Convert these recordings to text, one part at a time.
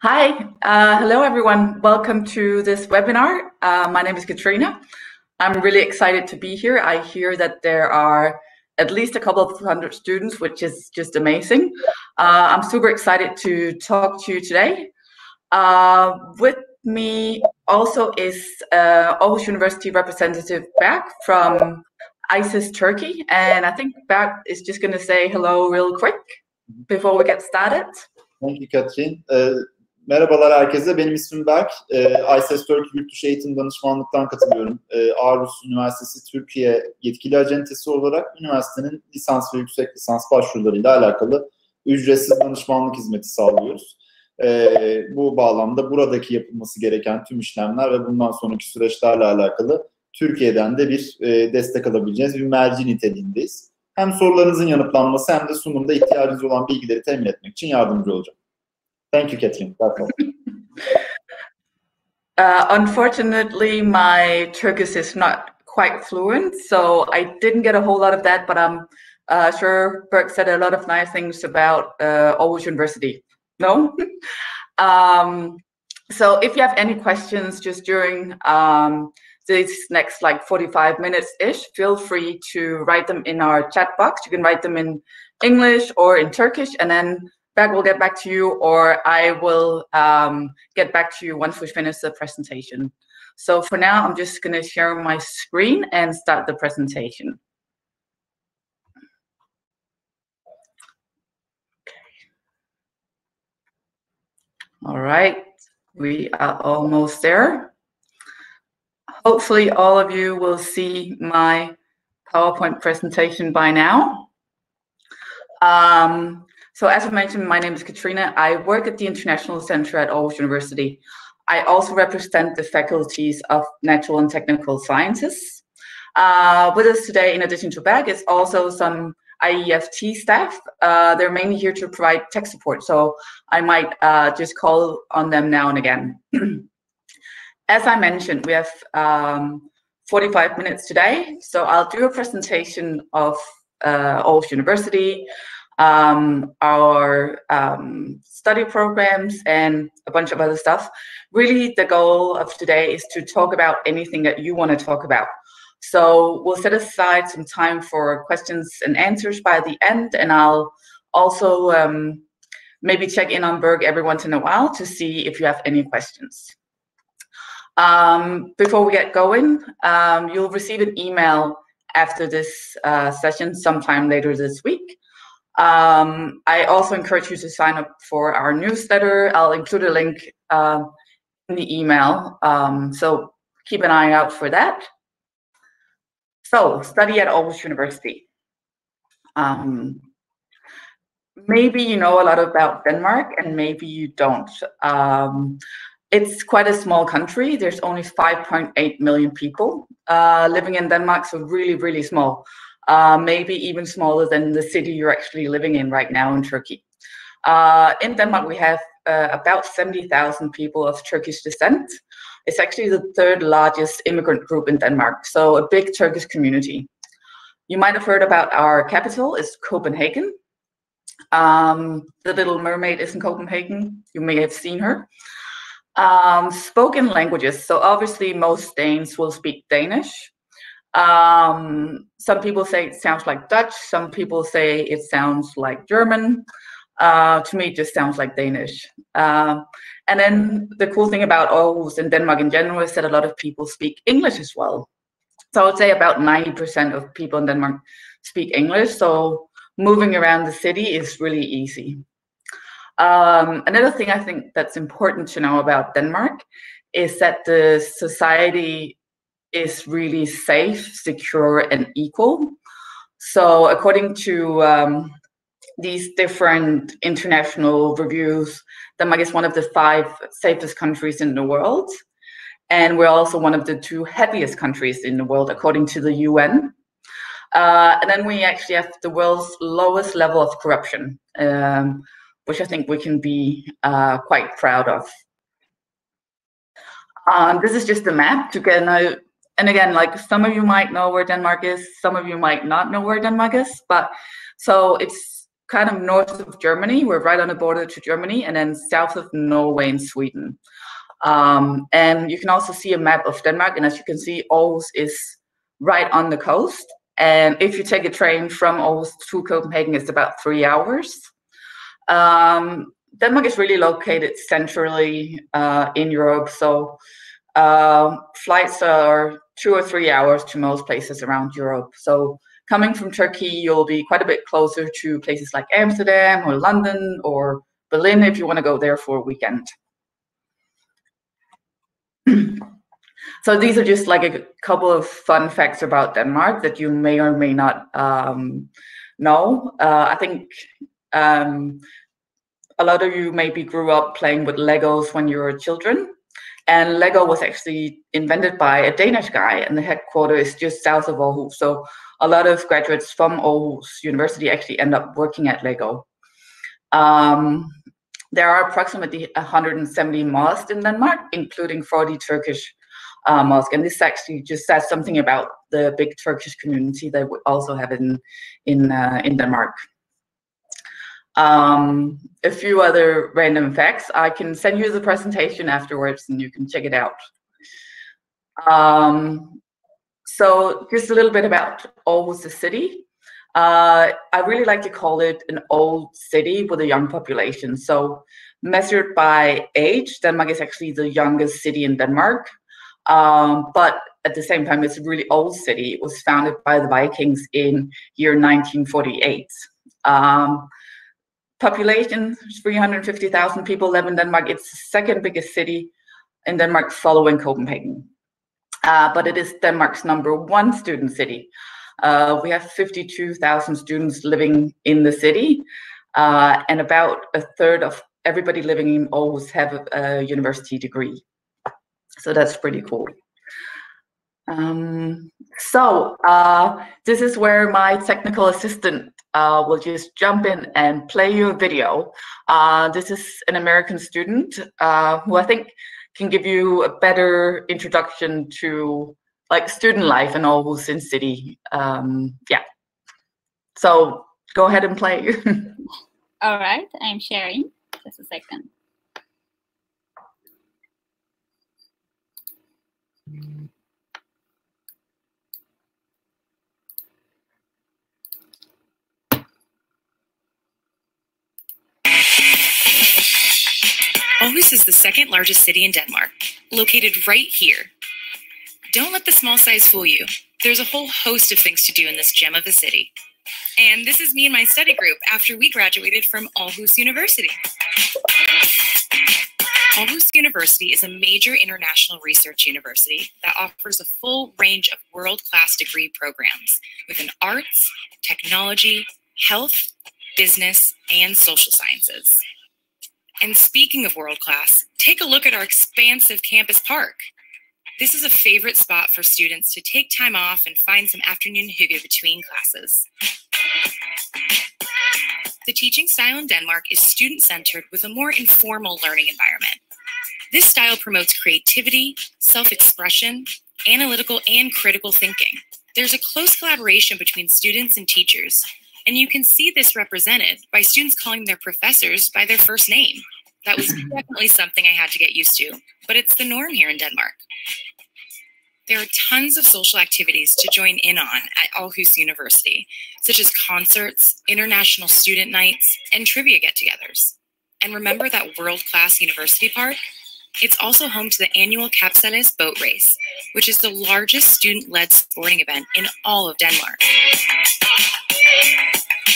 Hi, hello everyone. Welcome to this webinar. My name is Katrina. I'm really excited to be here. I hear that there are at least a couple of hundred students, which is just amazing. I'm super excited to talk to you today. With me also is Aarhus University representative Berk from ISIS Turkey. And I think Berk is just going to say hello real quick before we get started. Thank you, Katrin. Merhabalar herkese. Benim ismim Berk. ISIS Turkey Yurtdışı Eğitim Danışmanlıktan katılıyorum. Aarhus University Türkiye yetkili acentesi olarak üniversitenin lisans ve yüksek lisans başvurularıyla alakalı ücretsiz danışmanlık hizmeti sağlıyoruz. Bu bağlamda buradaki yapılması gereken tüm işlemler ve bundan sonraki süreçlerle alakalı Türkiye'den de bir destek alabileceğiniz bir merci niteliğindeyiz. Hem sorularınızın yanıtlanması hem de sunumda ihtiyacınız olan bilgileri temin etmek için yardımcı olacağım. Thank you, Catherine. Unfortunately, my Turkish is not quite fluent, so I didn't get a whole lot of that, but I'm sure Berk said a lot of nice things about Aarhus University. No? So if you have any questions just during this next like 45 minutes-ish, feel free to write them in our chat box. You can write them in English or in Turkish, and then Berk will get back to you, or I will get back to you once we finish the presentation. So for now, I'm just going to share my screen and start the presentation. All right, we are almost there. Hopefully all of you will see my PowerPoint presentation by now. So as I mentioned, my name is Katrina. I work at the International Center at Aarhus University. I also represent the faculties of Natural and Technical Sciences. With us today, in addition to Berk, is also some IEFT staff. They're mainly here to provide tech support, so I might just call on them now and again. As I mentioned, we have 45 minutes today, so I'll do a presentation of Aarhus University, our study programs, and a bunch of other stuff. Really, the goal of today is to talk about anything that you want to talk about. So we'll set aside some time for questions and answers by the end, and I'll also maybe check in on Berk every once in a while to see if you have any questions. Before we get going, you'll receive an email after this session sometime later this week. I also encourage you to sign up for our newsletter. I'll include a link in the email, so keep an eye out for that. So, study at Aarhus University. Maybe you know a lot about Denmark, and maybe you don't. It's quite a small country. There's only 5.8 million people living in Denmark, so really, really small. Maybe even smaller than the city you're actually living in right now in Turkey. In Denmark, we have about 70,000 people of Turkish descent. It's actually the third largest immigrant group in Denmark, so a big Turkish community. You might have heard about our capital is Copenhagen. The Little Mermaid is in Copenhagen. You may have seen her. Spoken languages. So obviously most Danes will speak Danish. Some people say it sounds like Dutch. Some people say it sounds like German. To me, it just sounds like Danish. And then the cool thing about Aarhus and Denmark in general is that a lot of people speak English as well. So I would say about 90% of people in Denmark speak English. So moving around the city is really easy. Another thing I think that's important to know about Denmark is that the society is really safe, secure, and equal. So according to these different international reviews, Denmark is one of the 5 safest countries in the world. And we're also one of the 2 happiest countries in the world, according to the UN. And then we actually have the world's lowest level of corruption, which I think we can be quite proud of. This is just a map to get and again, like some of you might know where Denmark is, some of you might not know where Denmark is, but so it's kind of north of Germany. We're right on the border to Germany, and then south of Norway and Sweden. And you can also see a map of Denmark, and as you can see, Aarhus is right on the coast. And if you take a train from Aarhus to Copenhagen, it's about 3 hours. Denmark is really located centrally in Europe, so flights are 2 or 3 hours to most places around Europe. So coming from Turkey, you'll be quite a bit closer to places like Amsterdam or London or Berlin if you want to go there for a weekend. So these are just like a couple of fun facts about Denmark that you may or may not know. I think a lot of you maybe grew up playing with Legos when you were children. And Lego was actually invented by a Danish guy, and the headquarters is just south of Aarhus. So a lot of graduates from Aarhus University actually end up working at Lego. There are approximately 170 mosques in Denmark, including 40 Turkish mosques. And this actually just says something about the big Turkish community that we also have in Denmark. A few other random facts. I can send you the presentation afterwards and you can check it out. So just a little bit about Aarhus, the city. I really like to call it an old city with a young population. So measured by age, Denmark is actually the youngest city in Denmark. But at the same time, it's a really old city. It was founded by the Vikings in year 1948. Population, 350,000 people live in Denmark. It's the second biggest city in Denmark following Copenhagen. But it is Denmark's #1 student city. We have 52,000 students living in the city, and about a third of everybody living in Aarhus have a university degree. So that's pretty cool. This is where my technical assistant will just jump in and play you a video. This is an American student who I think can give you a better introduction to like student life in Aarhus in city. Yeah. So go ahead and play. All right, I'm sharing. Just a second. Aarhus is the second largest city in Denmark, located right here. Don't let the small size fool you. There's a whole host of things to do in this gem of a city. And this is me and my study group after we graduated from Aarhus University. Aarhus University is a major international research university that offers a full range of world-class degree programs within arts, technology, health, business, and social sciences. And speaking of world-class, take a look at our expansive campus park. This is a favorite spot for students to take time off and find some afternoon hygge between classes. The teaching style in Denmark is student-centered with a more informal learning environment. This style promotes creativity, self-expression, analytical and critical thinking. There's a close collaboration between students and teachers, and you can see this represented by students calling their professors by their first name. That was definitely something I had to get used to, but it's the norm here in Denmark. There are tons of social activities to join in on at Aarhus University, such as concerts, international student nights, and trivia get-togethers. And remember that world-class university park? It's also home to the annual Kapsales boat race, which is the largest student-led sporting event in all of Denmark.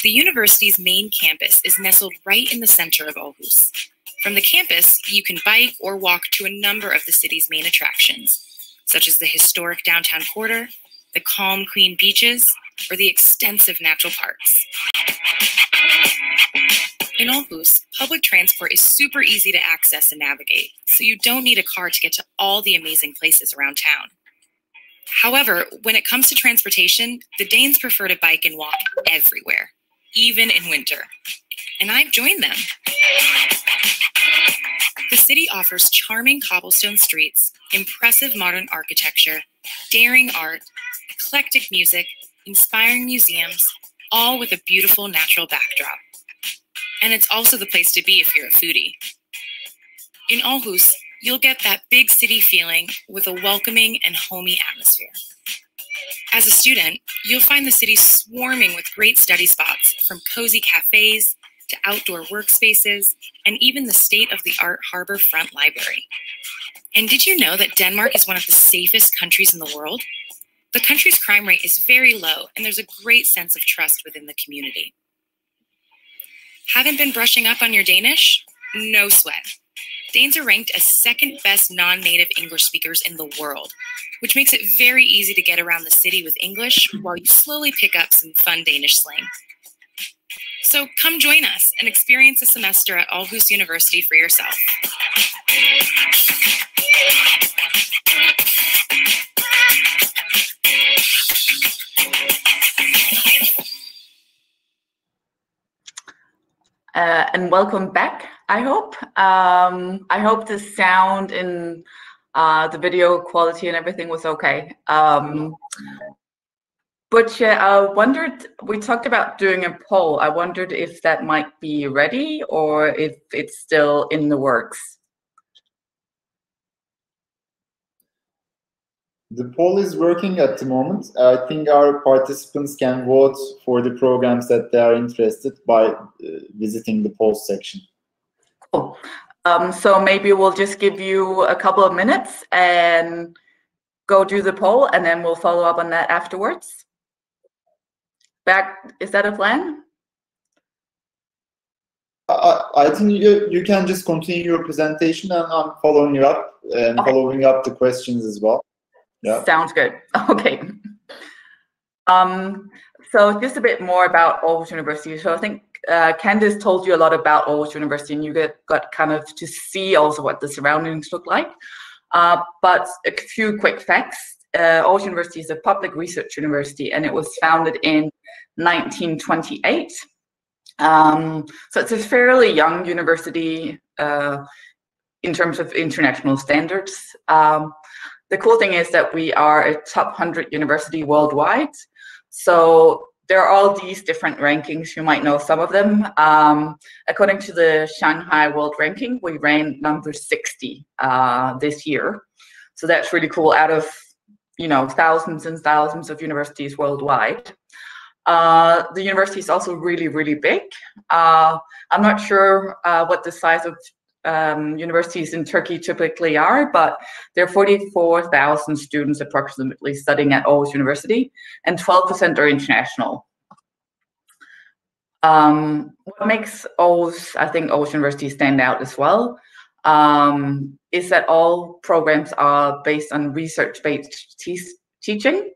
The university's main campus is nestled right in the center of Aarhus. From the campus, you can bike or walk to a number of the city's main attractions, such as the historic downtown quarter, the calm Queen beaches, or the extensive natural parks. In Aarhus, public transport is super easy to access and navigate, so you don't need a car to get to all the amazing places around town. However, when it comes to transportation, the Danes prefer to bike and walk everywhere, even in winter. And I've joined them. The city offers charming cobblestone streets, impressive modern architecture, daring art, eclectic music, inspiring museums, all with a beautiful natural backdrop. And it's also the place to be if you're a foodie. In Aarhus, you'll get that big city feeling with a welcoming and homey atmosphere. As a student, you'll find the city swarming with great study spots, from cozy cafes to outdoor workspaces, and even the state-of-the-art harbor front library. And did you know that Denmark is one of the safest countries in the world? The country's crime rate is very low, and there's a great sense of trust within the community. Haven't been brushing up on your Danish? No sweat. Danes are ranked as second best non-native English speakers in the world, which makes it very easy to get around the city with English while you slowly pick up some fun Danish slang. So come join us and experience a semester at Aarhus University for yourself. And welcome back, I hope. I hope the sound and the video quality and everything was okay. But yeah, I wondered, we talked about doing a poll. I wondered if that might be ready or if it's still in the works. The poll is working at the moment. I think our participants can vote for the programs that they are interested by visiting the poll section. Cool. So maybe we'll just give you a couple of minutes and go do the poll, and then we'll follow up on that afterwards. Is that a plan? I think you can just continue your presentation, and I'm following you up and following up the questions as well. Yeah. Sounds good. Okay. So just a bit more about Aarhus University. So I think Candice told you a lot about Aarhus University, and you got kind of to see also what the surroundings look like. But a few quick facts. Aarhus University is a public research university, and it was founded in 1928. So it's a fairly young university in terms of international standards. The cool thing is that we are a top 100 university worldwide. So there are all these different rankings. You might know some of them. According to the Shanghai World Ranking, we ranked number 60 this year. So that's really cool out of, thousands and thousands of universities worldwide. The university is also really, really big. I'm not sure what the size of universities in Turkey typically are, but there are 44,000 students approximately studying at Aarhus University, and 12% are international. What makes Aarhus University stand out as well is that all programs are based on research-based teaching.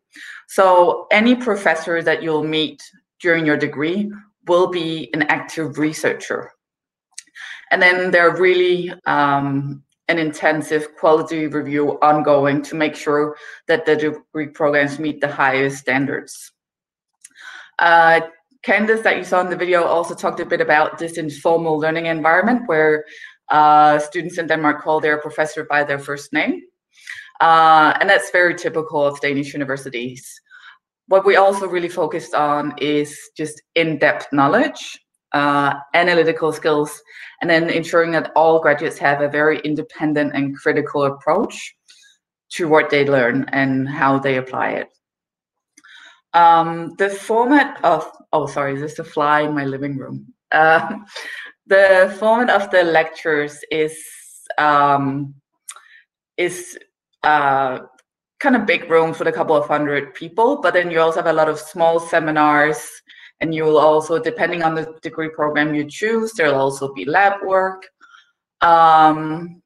So any professor that you'll meet during your degree will be an active researcher. And then there are really an intensive quality review ongoing to make sure that the degree programs meet the highest standards. Candice, that you saw in the video, also talked a bit about this informal learning environment where students in Denmark call their professor by their first name. And that's very typical of Danish universities. What we also really focused on is just in-depth knowledge, analytical skills, and then ensuring that all graduates have a very independent and critical approach to what they learn and how they apply it. The format of, there's a fly in my living room. The format of the lectures is kind of big rooms with a couple of hundred people, but then you also have a lot of small seminars. And you will also, depending on the degree program you choose, there'll also be lab work. When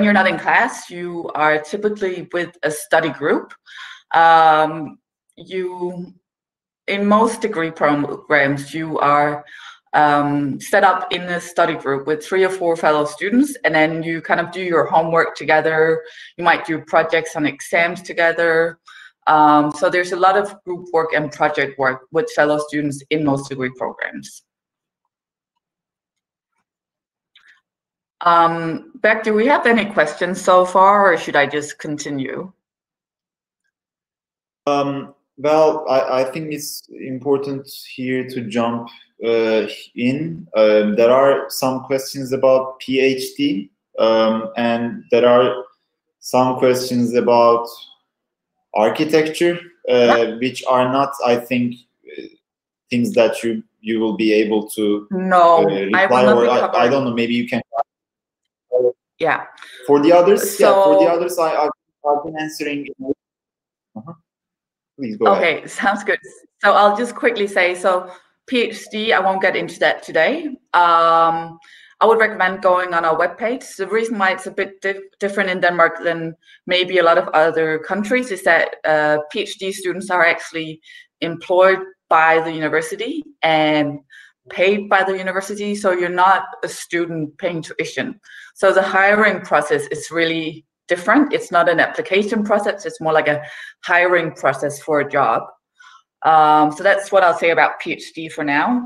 you're not in class, you are typically with a study group. In most degree programs, you are set up in a study group with 3 or 4 fellow students, and then you kind of do your homework together. You might do projects on exams together. So there's a lot of group work and project work with fellow students in most degree programs. Beck, do we have any questions so far, or should I just continue? Well, I think it's important here to jump in. There are some questions about PhD, and there are some questions about architecture, which are not, I think, things that you will be able to reply, I will not be or I don't know, maybe you can. Yeah. For the others, So, I've been answering. Please go ahead. Okay, sounds good. So I'll just quickly say, so PhD, I won't get into that today. I would recommend going on our webpage. The reason why it's a bit different in Denmark than maybe a lot of other countries is that PhD students are actually employed by the university and paid by the university. So you're not a student paying tuition. So the hiring process is really different. It's not an application process. It's more like a hiring process for a job. So that's what I'll say about PhD for now.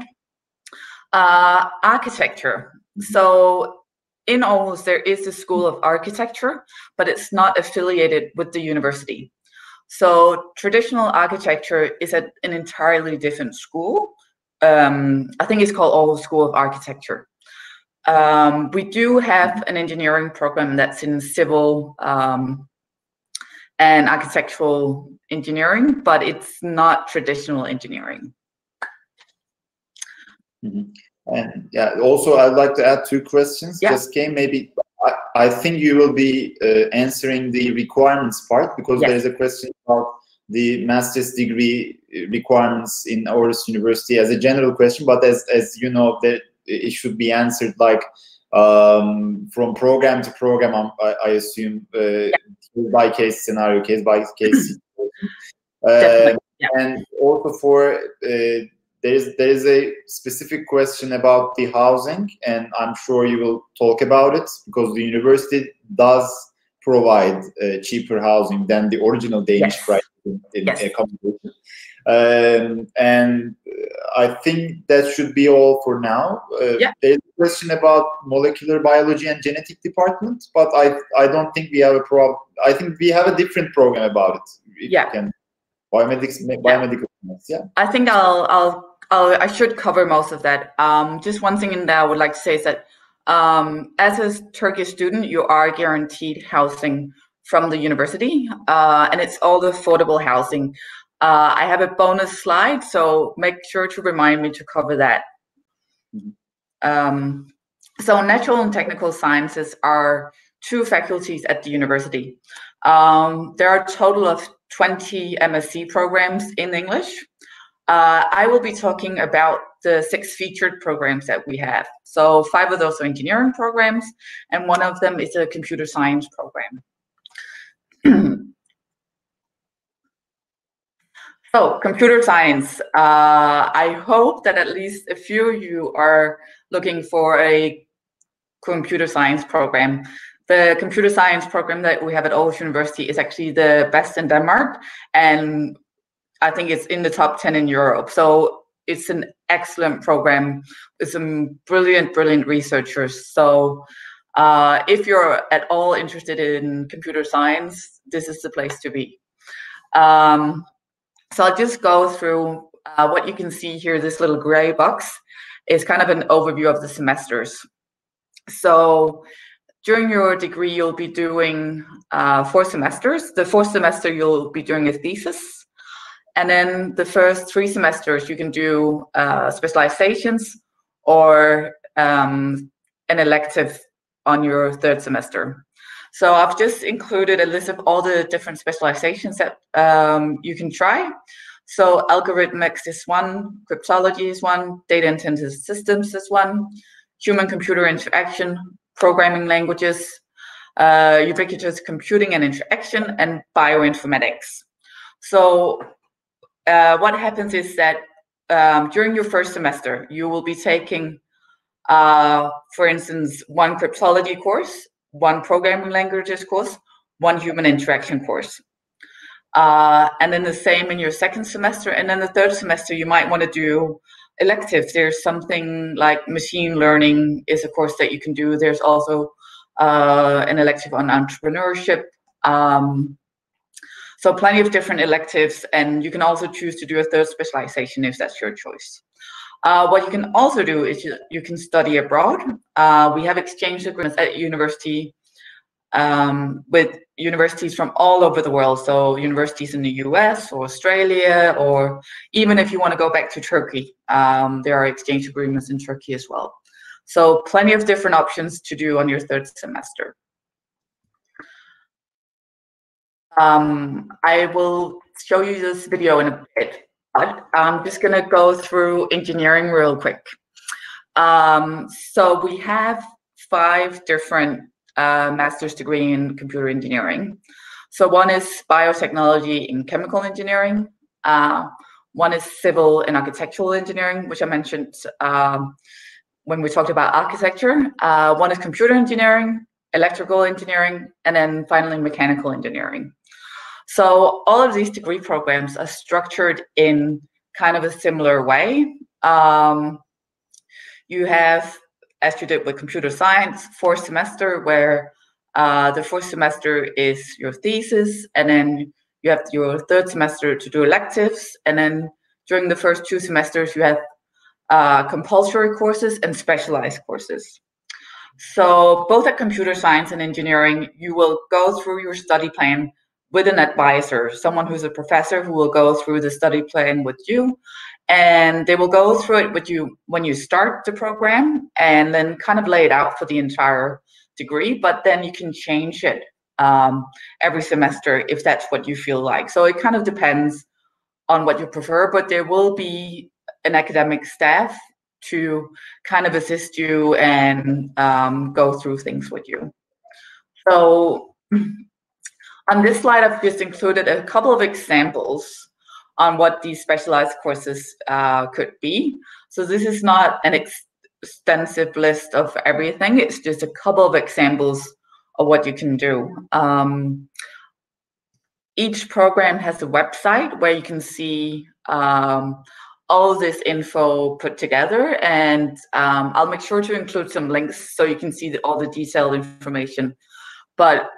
Architecture. So in Aarhus, there is a school of architecture, but it's not affiliated with the university. So traditional architecture is at an entirely different school. I think it's called Aarhus School of Architecture. We do have an engineering program that's in civil and architectural engineering, but it's not traditional engineering. Mm-hmm. And yeah, also I'd like to add two questions. Yeah. Just came, maybe I think you will be answering the requirements part, because Yes. there is a question about the master's degree requirements in Aarhus University as a general question, but as you know, that it should be answered like from program to program. I assume case by case scenario, case by case. Definitely. Yeah. And also for there is a specific question about the housing, and I'm sure you will talk about it, because the university does provide cheaper housing than the original Danish price in accommodation. And I think that should be all for now. There's a question about molecular biology and genetic department, but I don't think we have a problem. I think we have a different program about it. If you can. Biomedical science, yeah. I think I should cover most of that. Just one thing in there I would like to say is that as a Turkish student, you are guaranteed housing from the university, and it's all affordable housing. I have a bonus slide, so make sure to remind me to cover that. So natural and technical sciences are two faculties at the university. There are a total of 20 MSc programs in English. I will be talking about the 6 featured programs that we have. So 5 of those are engineering programs, and 1 of them is a computer science program. So computer science, I hope that at least a few of you are looking for a computer science program. The computer science program that we have at Aarhus University is actually the best in Denmark, and I think it's in the top 10 in Europe. So it's an excellent program with some brilliant researchers. So if you're at all interested in computer science, this is the place to be. So I'll just go through what you can see here. This little gray box is kind of an overview of the semesters. So during your degree, you'll be doing 4 semesters. The 4th semester, you'll be doing a thesis. And then the first 3 semesters, you can do specializations or an elective on your 3rd semester. So I've just included a list of all the different specializations that you can try. So algorithmics is 1, cryptology is 1, data-intensive systems is 1, human-computer interaction, programming languages, ubiquitous computing and interaction, and bioinformatics. So what happens is that during your 1st semester, you will be taking, for instance, 1 cryptology course, 1 programming languages course, 1 human interaction course. And then the same in your 2nd semester. And then the 3rd semester, you might want to do electives. There's something like machine learning is a course that you can do. There's also an elective on entrepreneurship. So plenty of different electives, and you can also choose to do a third specialization if that's your choice. What you can also do is you can study abroad. We have exchange agreements at university with universities from all over the world. So universities in the US or Australia, or even if you want to go back to Turkey, there are exchange agreements in Turkey as well. So plenty of different options to do on your third semester. I will show you this video in a bit, but I'm just going to go through engineering real quick. So we have 5 different master's degree in computer engineering. So one is biotechnology in chemical engineering. One is civil and architectural engineering, which I mentioned when we talked about architecture. One is computer engineering, electrical engineering, and then finally mechanical engineering. So all of these degree programs are structured in kind of a similar way. You have, as you did with computer science, 4th semester, where the 4th semester is your thesis, and then you have your 3rd semester to do electives, and then during the first 2 semesters you have compulsory courses and specialized courses. So both at computer science and engineering, you will go through your study plan with an advisor, someone who's a professor who will go through the study plan with you, and they will go through it with you when you start the program, and then kind of lay it out for the entire degree, but then you can change it every semester if that's what you feel like. So it kind of depends on what you prefer, but there will be an academic staff to kind of assist you and go through things with you. So on this slide, I've just included a couple of examples on what these specialized courses could be. So this is not an extensive list of everything. It's just a couple of examples of what you can do. Each program has a website where you can see all this info put together, and I'll make sure to include some links so you can see all the detailed information. But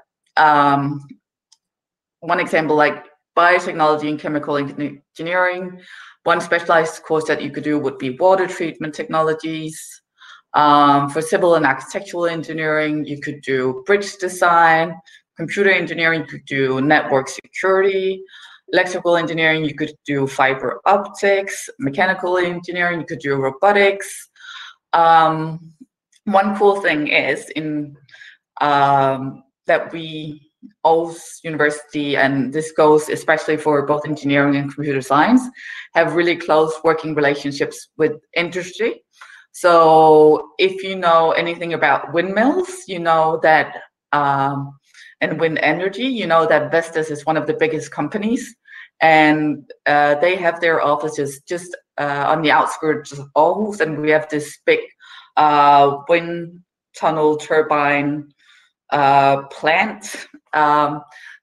one example, like biotechnology and chemical engineering, one specialized course that you could do would be water treatment technologies. For civil and architectural engineering, you could do bridge design. Computer engineering, you could do network security. Electrical engineering, you could do fiber optics. Mechanical engineering, you could do robotics. One cool thing is that we, Aarhus University, and this goes especially for both engineering and computer science, have really close working relationships with industry. So if you know anything about windmills, you know that, and wind energy, you know that Vestas is one of the biggest companies, and they have their offices just on the outskirts of Aarhus, and we have this big wind tunnel turbine plant.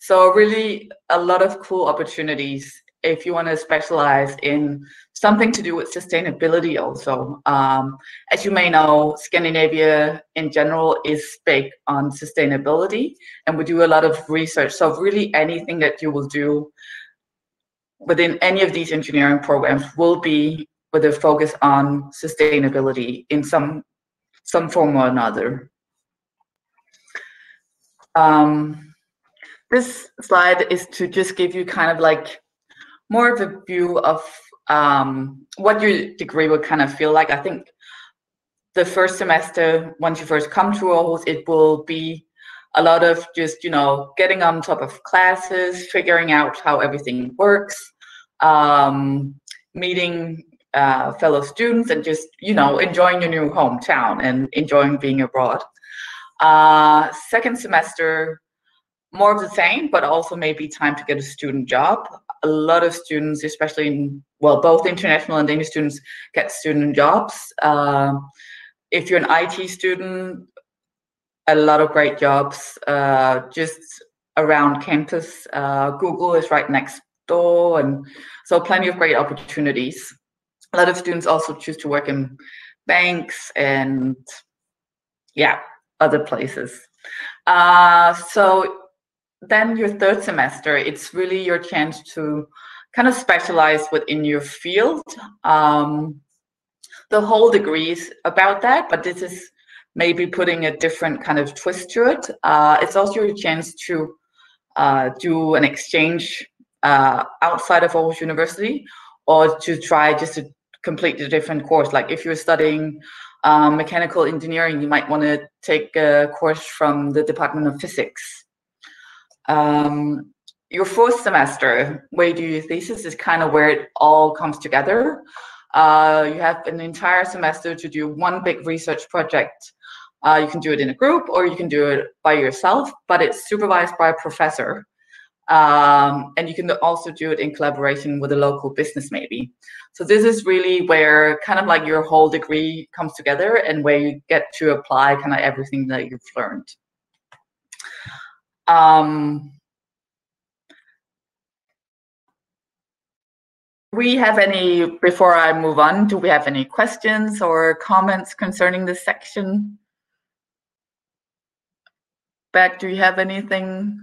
So really a lot of cool opportunities if you want to specialize in something to do with sustainability also. As you may know, Scandinavia in general is big on sustainability, and we do a lot of research. So really anything that you will do within any of these engineering programs will be with a focus on sustainability in some form or another. This slide is to just give you kind of like more of a view of what your degree would kind of feel like. I think the first semester, once you first come to Aarhus, it will be a lot of just, you know, getting on top of classes, figuring out how everything works, meeting fellow students, and just, you know, enjoying your new hometown and enjoying being abroad. Second semester, more of the same, but also maybe time to get a student job. A lot of students, especially in, well, both international and Danish students, get student jobs. If you're an IT student, a lot of great jobs just around campus. Google is right next door, and so plenty of great opportunities. A lot of students also choose to work in banks and, yeah, other places. So then your third semester, it's really your chance to kind of specialize within your field. The whole degree is about that, but this is maybe putting a different kind of twist to it. It's also your chance to do an exchange outside of Aarhus University, or to try just to complete a different course. Like if you're studying mechanical engineering, you might want to take a course from the Department of Physics. Your fourth semester, where you do your thesis, is kind of where it all comes together. You have an entire semester to do one big research project. You can do it in a group, or you can do it by yourself, but it's supervised by a professor. And you can also do it in collaboration with a local business, maybe. So this is really where kind of like your whole degree comes together, and where you get to apply kind of everything that you've learned. Before I move on, do we have any questions or comments concerning this section? Beck, do you have anything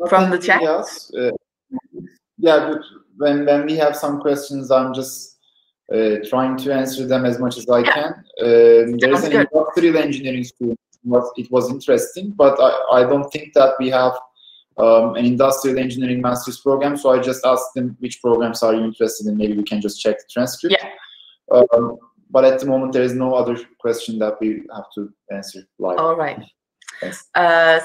from the chat? Yes. Yeah, but when we have some questions, I'm just trying to answer them as much as I can. There is an industrial engineering student. It was interesting, but I don't think that we have an industrial engineering master's program, so I just asked them which programs are you interested in. Maybe we can just check the transcript. Yeah. But at the moment, there is no other question that we have to answer live. All right. Thanks.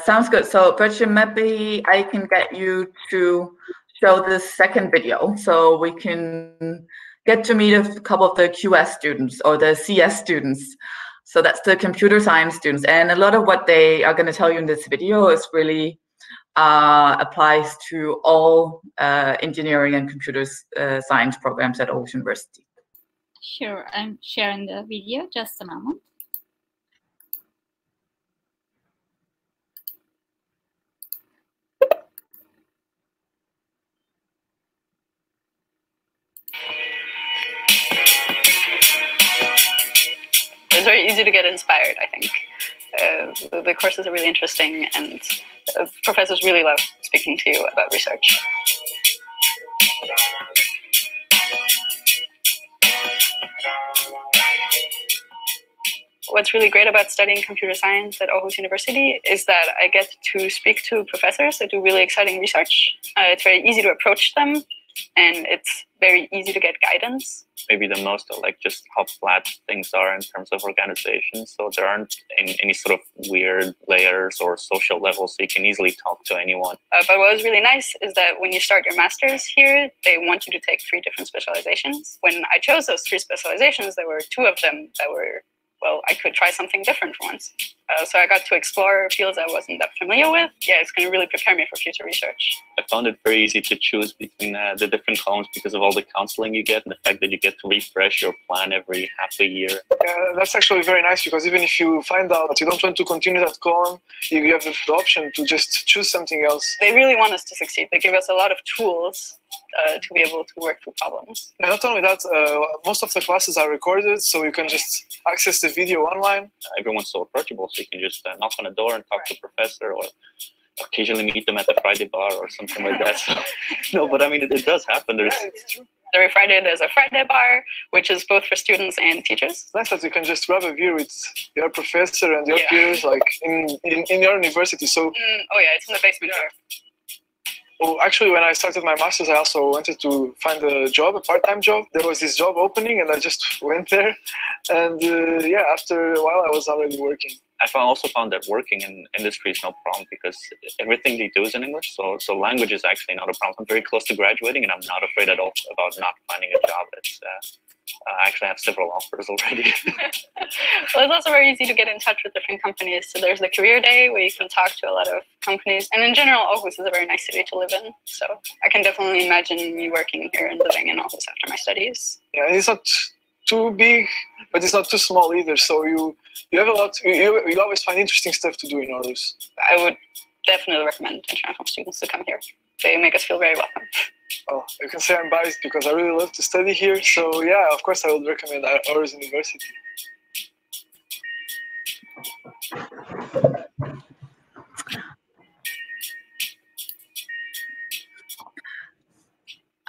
Sounds good. So, Bertram, maybe I can get you to show the second video, so we can get to meet a couple of the QS students or the CS students. So that's the computer science students, and a lot of what they are going to tell you in this video is really applies to all engineering and computer science programs at Aarhus University. Sure, I'm sharing the video. Just a moment. It's very easy to get inspired, I think. The courses are really interesting, and professors really love speaking to you about research. What's really great about studying computer science at Aarhus University is that I get to speak to professors that do really exciting research. It's very easy to approach them, and it's very easy to get guidance. Maybe the most are like just how flat things are in terms of organization. So there aren't any sort of weird layers or social levels, so you can easily talk to anyone. But what was really nice is that when you start your master's here, they want you to take 3 different specializations. When I chose those 3 specializations, there were 2 of them that were, well, I could try something different for once. So I got to explore fields I wasn't that familiar with. Yeah, it's going to really prepare me for future research. I found it very easy to choose between the different columns because of all the counseling you get and the fact that you get to refresh your plan every half a year. That's actually very nice, because even if you find out that you don't want to continue that column, you have the option to just choose something else. They really want us to succeed. They give us a lot of tools to be able to work through problems. And not only that, most of the classes are recorded, so you can just access the video online. Everyone's so approachable, so you can just knock on a door and talk to a professor, or occasionally meet them at the Friday bar or something like that. So, no, but I mean, it does happen. It's true. Every Friday there's a Friday bar, which is both for students and teachers. It's nice that you can just grab a beer with your professor and your peers, like in your university. So. Oh yeah, it's in the basement here. Well, actually, when I started my master's, I also wanted to find a job, a part-time job. There was this job opening, and I just went there. And yeah, after a while, I was already working. I also found that working in industry is no problem, because everything they do is in English. So language is actually not a problem. I'm very close to graduating, and I'm not afraid at all about not finding a job. I actually have several offers already. Well, it's also very easy to get in touch with different companies. So there's the career day where you can talk to a lot of companies. And in general, Aarhus is a very nice city to live in. So I can definitely imagine me working here and living in Aarhus after my studies. Yeah, it's not too big, but it's not too small either. So you have a lot, you always find interesting stuff to do in Aarhus. I would definitely recommend international students to come here. They make us feel very welcome. Oh, you can say I'm biased because I really love to study here. So yeah, of course I would recommend Aarhus University.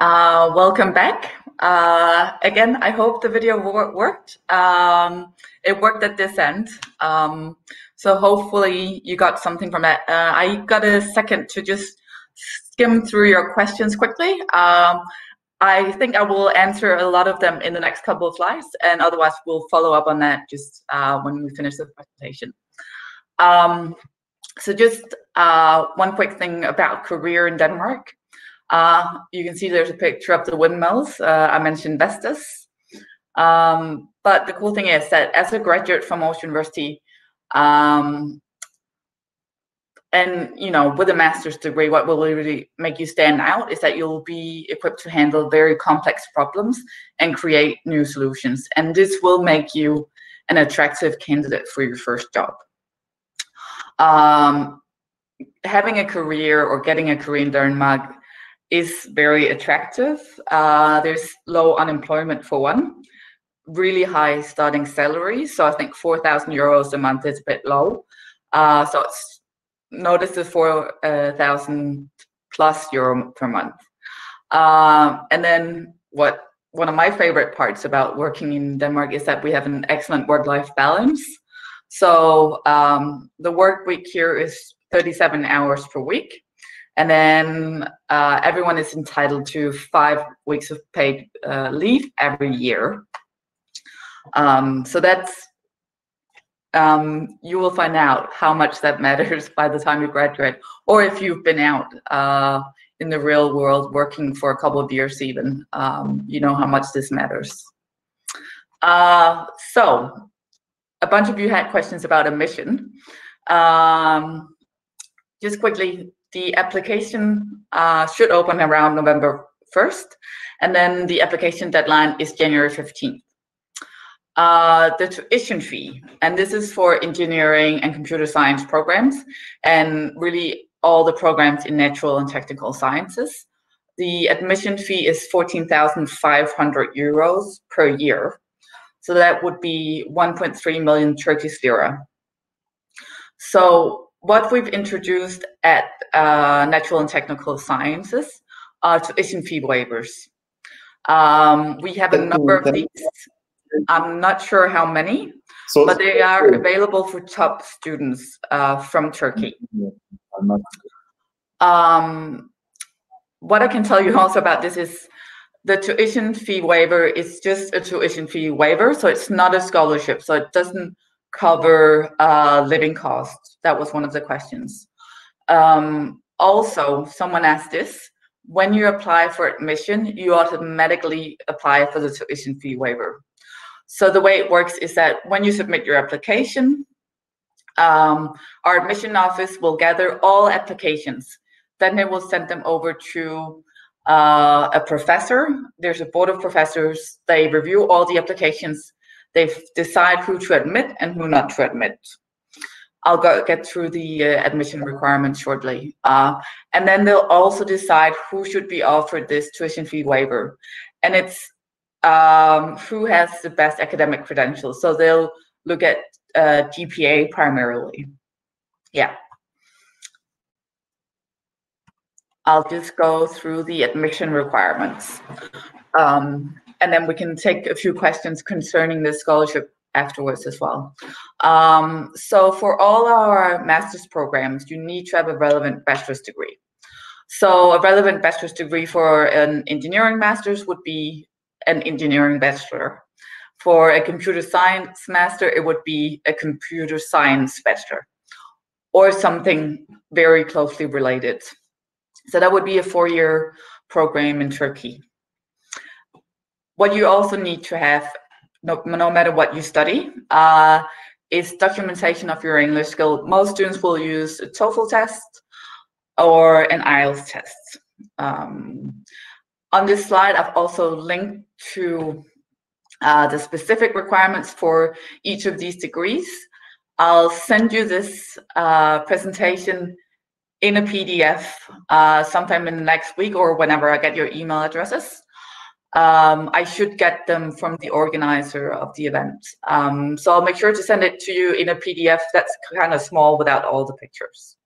Welcome back. Again, I hope the video worked. It worked at this end. So hopefully you got something from it. I got a second to just skim through your questions quickly. I think I will answer a lot of them in the next couple of slides, and otherwise we'll follow up on that just when we finish the presentation. So just one quick thing about career in Denmark. You can see there's a picture of the windmills. I mentioned Vestas. But the cool thing is that as a graduate from Aarhus University, and with a master's degree, what will really make you stand out is that you'll be equipped to handle very complex problems and create new solutions. And this will make you an attractive candidate for your first job. Having a career or getting a career in Denmark is very attractive. There's low unemployment for one, really high starting salary. So I think 4,000 euros a month is a bit low. So it's notice the 4,000 plus euro per month. And then one of my favorite parts about working in Denmark is that we have an excellent work-life balance. So the work week here is 37 hours per week. And then everyone is entitled to 5 weeks of paid leave every year. So that's, you will find out how much that matters by the time you graduate, or if you've been out in the real world working for a couple of years even, you know how much this matters. So a bunch of you had questions about admission. Just quickly, the application should open around November 1st, and then the application deadline is January 15th. The tuition fee, and this is for engineering and computer science programs, and really all the programs in natural and technical sciences. The admission fee is 14,500 euros per year. So that would be 1.3 million Turkish lira. So what we've introduced at natural and technical sciences are tuition fee waivers. We have a number of these. I'm not sure how many, but they are available for top students from Turkey. What I can tell you also about this is the tuition fee waiver is just a tuition fee waiver, so it's not a scholarship, so it doesn't cover living costs. That was one of the questions. Also, someone asked this, when you apply for admission, you automatically apply for the tuition fee waiver. So the way it works is that when you submit your application, our admission office will gather all applications. Then they will send them over to a professor. There's a board of professors. They review all the applications. They decide who to admit and who not to admit. I'll get through the admission requirements shortly. And then they'll also decide who should be offered this tuition fee waiver. And it's who has the best academic credentials. So they'll look at GPA primarily. Yeah. I'll just go through the admission requirements. And then we can take a few questions concerning the scholarship afterwards as well. So for all our master's programs, you need to have a relevant bachelor's degree. So a relevant bachelor's degree for an engineering master's would be an engineering bachelor. For a computer science master, it would be a computer science bachelor, or something very closely related. So that would be a 4-year program in Turkey. What you also need to have, no matter what you study, is documentation of your English skill. Most students will use a TOEFL test or an IELTS test. On this slide, I've also linked to the specific requirements for each of these degrees. I'll send you this presentation in a PDF sometime in the next week or whenever I get your email addresses. I should get them from the organizer of the event. So I'll make sure to send it to you in a PDF that's kind of small without all the pictures.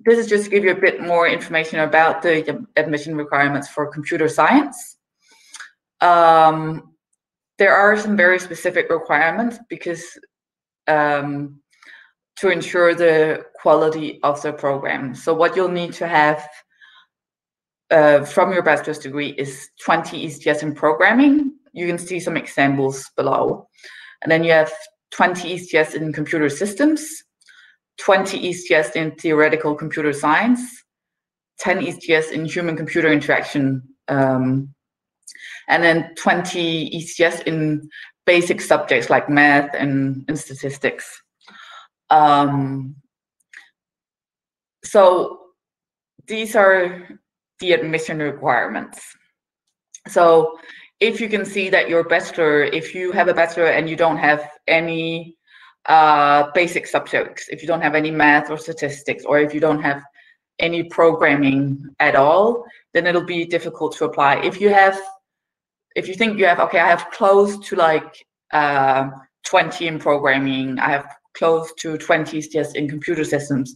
this is just to give you a bit more information about the admission requirements for computer science. There are some very specific requirements because to ensure the quality of the program. So what you'll need to have from your bachelor's degree is 20 ECTS in programming. You can see some examples below. And then you have 20 ECTS in computer systems, 20 ECTS in theoretical computer science, 10 ECTS in human-computer interaction, and then 20 ECTS in basic subjects like math and statistics. So these are the admission requirements. So if you can see that your bachelor, if you have a bachelor and you don't have any basic subjects, if you don't have any math or statistics, or if you don't have any programming at all, then it'll be difficult to apply. If you think you have, okay, I have close to like 20 in programming, I have close to 20 just in computer systems,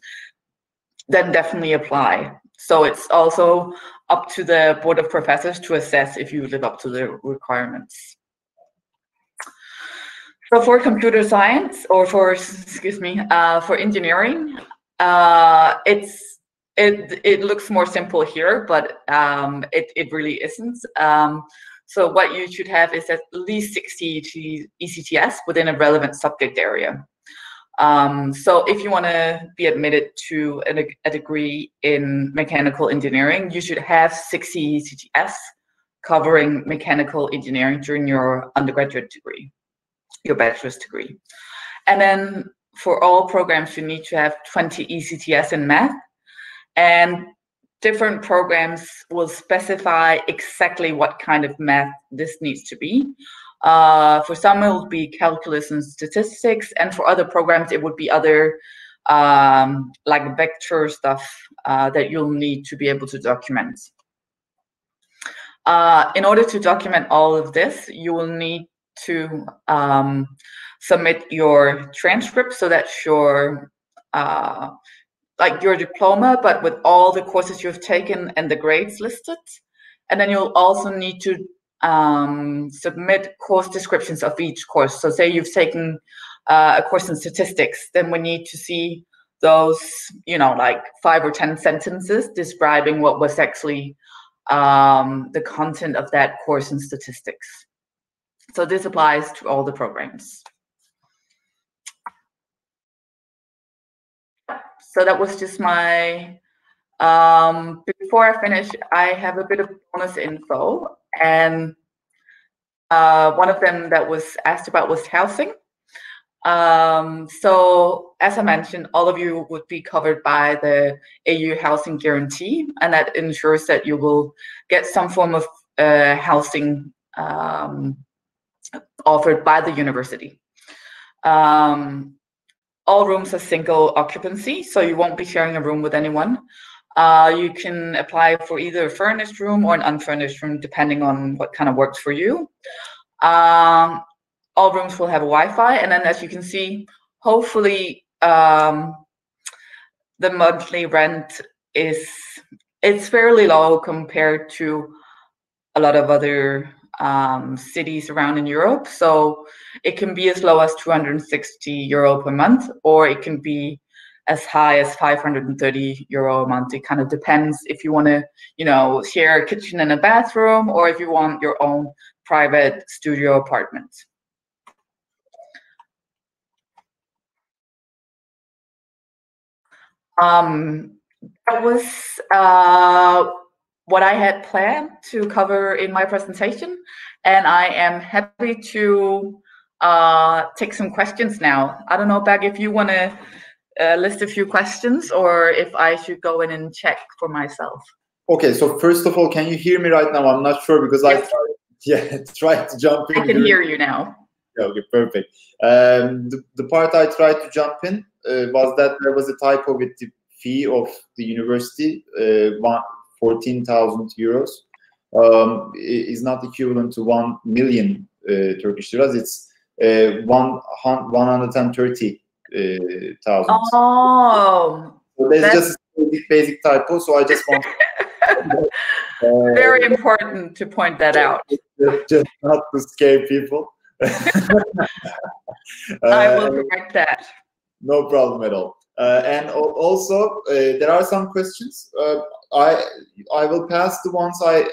then definitely apply. So it's also up to the board of professors to assess if you live up to the requirements. So for computer science, or for, excuse me, for engineering, it looks more simple here, but it really isn't. So what you should have is at least 60 ECTS within a relevant subject area. So if you want to be admitted to a degree in mechanical engineering, you should have 60 ECTS covering mechanical engineering during your undergraduate degree, your bachelor's degree. And then for all programs, you need to have 20 ECTS in math, and different programs will specify exactly what kind of math this needs to be. For some, it will be calculus and statistics, and for other programs, it would be other like vector stuff that you'll need to be able to document. In order to document all of this, you will need to submit your transcript, so that's your like your diploma, but with all the courses you've taken and the grades listed. And then you'll also need to submit course descriptions of each course. So say you've taken a course in statistics, then we need to see those, you know, like 5 or 10 sentences describing what was actually the content of that course in statistics. So this applies to all the programs. So that was just my, before I finish, I have a bit of bonus info. And one of them that was asked about was housing. So as I mentioned, all of you would be covered by the AU housing guarantee, and that ensures that you will get some form of housing offered by the university. All rooms are single occupancy, so you won't be sharing a room with anyone. You can apply for either a furnished room or an unfurnished room, depending on what kind of works for you. All rooms will have a Wi-Fi, and then as you can see, hopefully the monthly rent it's fairly low compared to a lot of other cities around in Europe. So it can be as low as 260 euro per month, or it can be as high as 530 euro a month. It kind of depends if you want to, you know, share a kitchen and a bathroom, or if you want your own private studio apartment. That was what I had planned to cover in my presentation, and I am happy to take some questions now. I don't know, Bag, if you want to list a few questions, or if I should go in and check for myself. Okay, so first of all, can you hear me right now? I'm not sure because yes. I tried to jump in. I can hear you now. Okay, perfect. The part I tried to jump in was that there was a typo with the fee of the university, 14,000 euros. Is not equivalent to 1 million Turkish liras. It's 130,000. Oh, so that's just basic typo, so I just want very important to point that out. Just not to scare people. I will correct that. No problem at all. And also, there are some questions. I will pass the ones I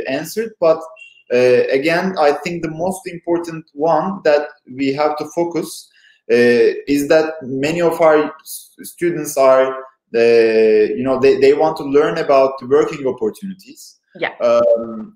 answered, but again, I think the most important one that we have to focus is that many of our students are, they want to learn about the working opportunities. Yeah.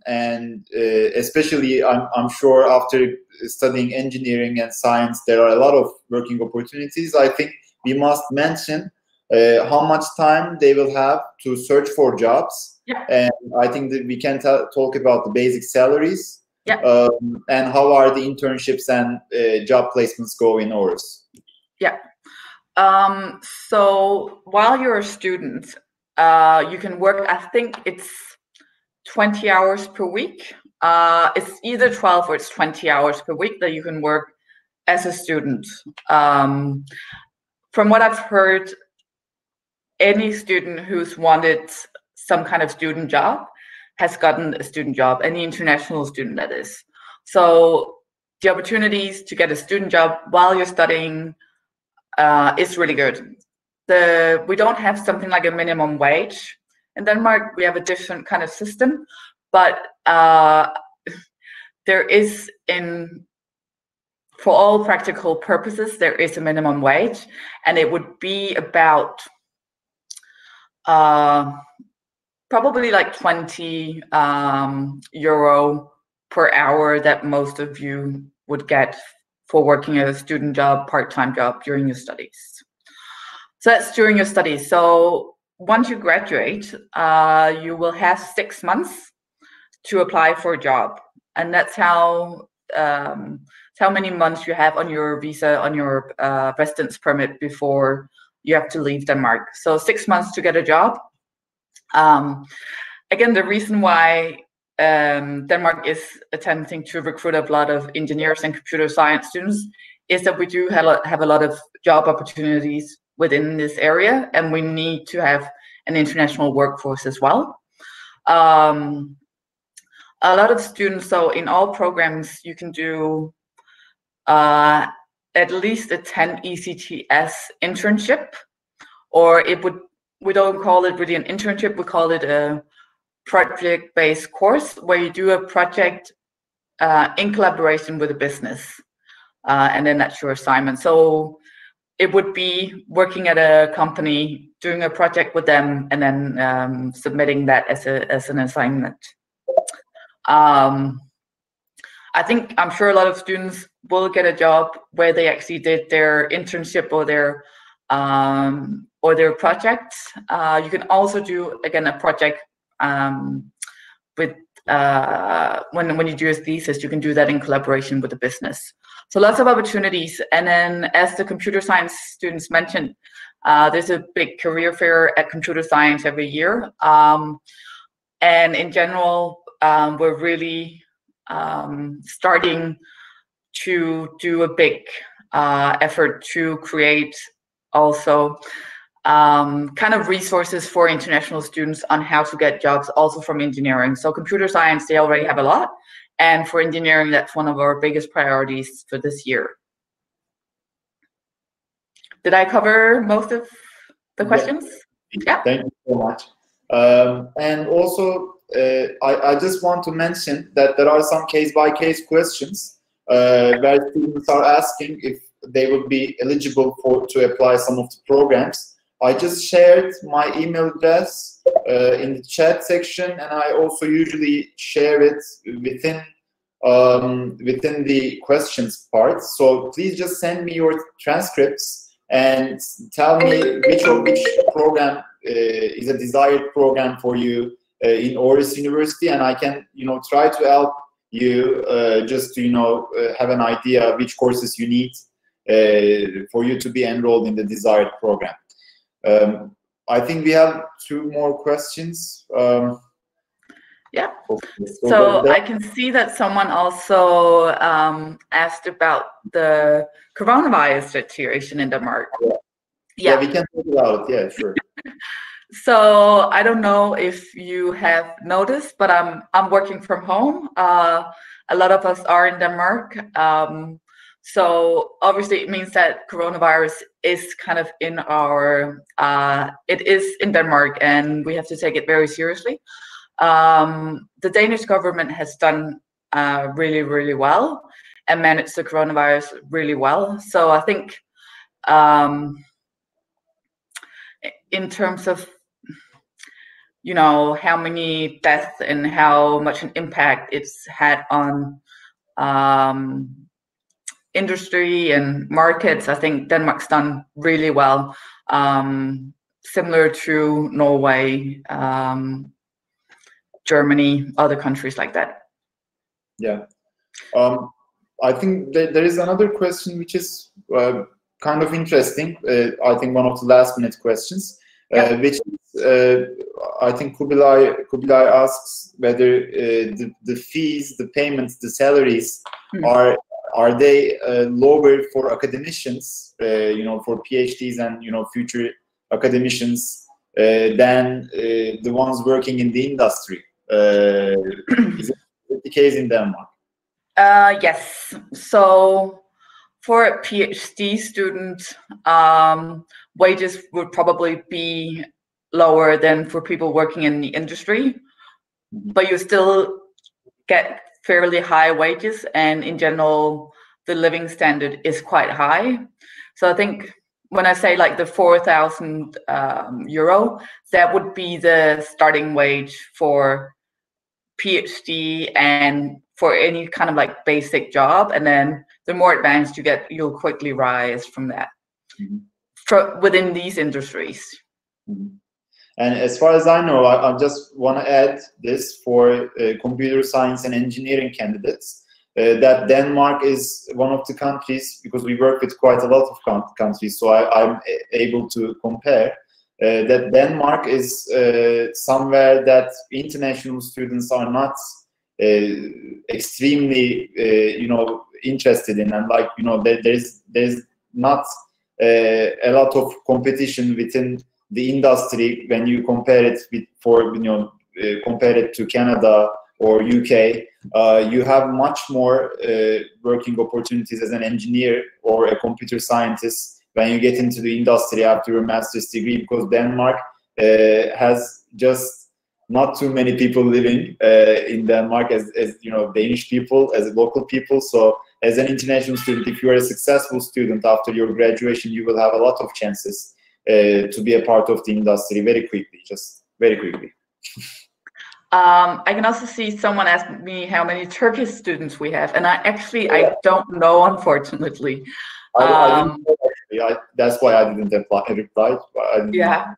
And especially, I'm sure after studying engineering and science, there are a lot of working opportunities. I think we must mention how much time they will have to search for jobs. Yeah. And I think that we can talk about the basic salaries. Yeah. And how are the internships and job placements go in Aarhus? Yeah. So while you're a student, you can work, I think it's 20 hours per week. It's either 12 or it's 20 hours per week that you can work as a student. From what I've heard, any student who's wanted some kind of student job has gotten a student job, any international student that is. So the opportunities to get a student job while you're studying is really good. We don't have something like a minimum wage. In Denmark, we have a different kind of system, but there is, for all practical purposes, there is a minimum wage, and it would be about probably like 20 euro per hour that most of you would get for working at a student job, part-time job during your studies. So that's during your studies. So once you graduate, you will have 6 months to apply for a job, and that's how many months you have on your visa, on your residence permit before you have to leave Denmark. So 6 months to get a job. Again, the reason why Denmark is attempting to recruit a lot of engineers and computer science students is that we do have a lot of job opportunities within this area, and we need to have an international workforce as well. A lot of students, so in all programs, you can do at least a 10 ECTS internship, or we don't call it really an internship, we call it a project-based course where you do a project in collaboration with a business, and then that's your assignment. So it would be working at a company, doing a project with them, and then submitting that as an assignment. I'm sure a lot of students will get a job where they actually did their internship or their projects. You can also do, again, a project with when you do a thesis, you can do that in collaboration with the business. So lots of opportunities. And then, as the computer science students mentioned, there's a big career fair at computer science every year. And in general, we're really starting to do a big effort to create also kind of resources for international students on how to get jobs also from engineering. So computer science, they already have a lot. And for engineering, that's one of our biggest priorities for this year. Did I cover most of the questions? Yeah. Thank you so much. And also, I just want to mention that there are some case-by-case questions where students are asking if they would be eligible to apply some of the programs. I just shared my email address in the chat section, and I also usually share it within the questions part. So please just send me your transcripts and tell me which program is a desired program for you in Aarhus University, and I can try to help you just to have an idea which courses you need for you to be enrolled in the desired program. I think we have 2 more questions. Yeah. So I can see that someone also asked about the coronavirus situation in Denmark. Yeah, we can talk about it. Yeah, sure. So I don't know if you have noticed, but I'm working from home. A lot of us are in Denmark. So obviously it means that coronavirus is kind of in our, it is in Denmark, and we have to take it very seriously. The Danish government has done really, really well and managed the coronavirus really well. So I think in terms of, you know, how many deaths and how much an impact it's had on industry and markets, I think Denmark's done really well, similar to Norway, Germany, other countries like that. Yeah. I think there is another question which is kind of interesting. I think one of the last minute questions, which is, I think Kubilay asks whether the fees, the payments, the salaries are they lower for academicians, you know, for PhDs and, you know, future academicians than the ones working in the industry? Is it the case in Denmark? Yes. So for a PhD student, wages would probably be lower than for people working in the industry, but you still get fairly high wages, and in general, the living standard is quite high. So I think when I say like the 4,000 euro, that would be the starting wage for PhD and for any kind of like basic job, and then the more advanced you get, you'll quickly rise from that within these industries. And as far as I know, I just want to add this for computer science and engineering candidates, that Denmark is one of the countries, because we work with quite a lot of countries, so I'm able to compare, that Denmark is somewhere that international students are not extremely, you know, interested in, and like, you know, there's not a lot of competition within the industry when you compare it with, compare it to Canada or UK. You have much more working opportunities as an engineer or a computer scientist when you get into the industry after your master's degree, because Denmark has just not too many people living in Denmark as you know, Danish people, as local people. So as an international student, if you are a successful student after your graduation, you will have a lot of chances to be a part of the industry very quickly, just very quickly. I can also see someone asked me how many Turkish students we have, and I don't know, unfortunately. That's why I didn't reply. Yeah.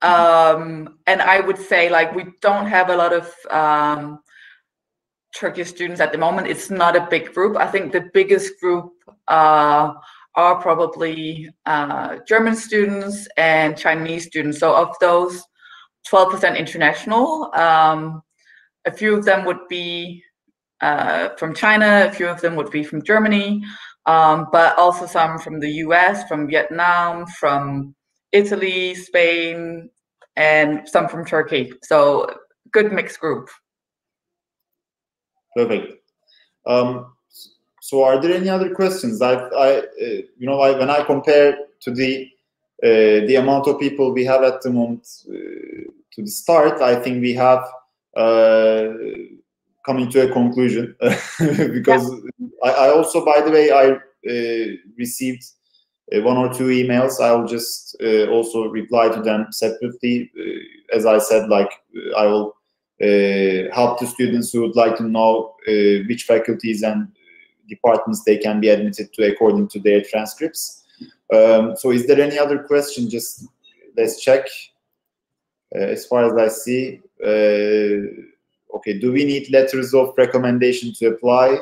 And I would say, like, we don't have a lot of Turkish students at the moment. It's not a big group. I think the biggest group are probably German students and Chinese students. So of those 12% international, a few of them would be from China, a few of them would be from Germany, but also some from the US, from Vietnam, from Italy, Spain, and some from Turkey. So good mixed group. Perfect. So are there any other questions? You know, when I compare to the amount of people we have at the moment to the start, I think we have coming to a conclusion because I also, by the way, I received one or two emails. I'll just also reply to them separately. As I said, like, I will help the students who would like to know which faculties and departments they can be admitted to according to their transcripts. So is there any other question? Just let's check. As far as I see, okay, do we need letters of recommendation to apply?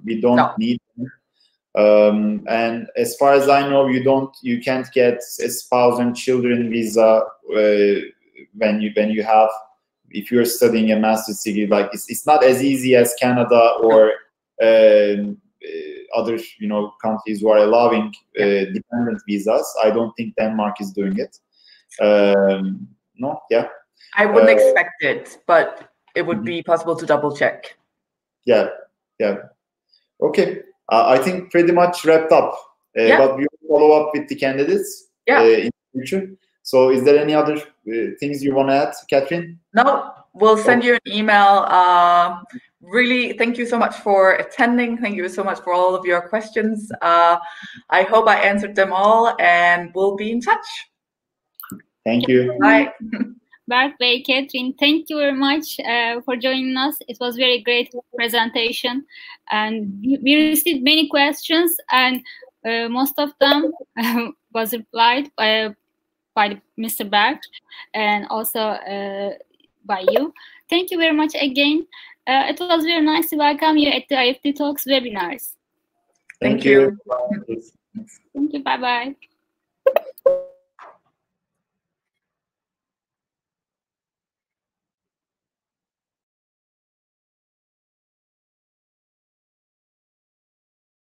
We don't need them. And as far as I know, you can't get a spouse and children visa when you have, if you're studying a master's degree. Like, it's not as easy as Canada or other, you know, countries who are allowing dependent visas. I don't think Denmark is doing it. No, yeah. I wouldn't expect it, but it would be possible to double check. Yeah. Okay. I think pretty much wrapped up. But we will follow up with the candidates in the future. So is there any other things you want to add, Catherine? No, we'll send you an email. Really, thank you so much for attending. Thank you so much for all of your questions. I hope I answered them all, and we'll be in touch. Thank you. Bye. Berk Bey, Catherine, thank you very much for joining us. It was very great presentation, and we received many questions, and most of them was replied by Mr. Berk, and also by you. Thank you very much again. It was very nice to welcome you at the IEFT Talks webinars. Thank you. Thank you. Bye-bye.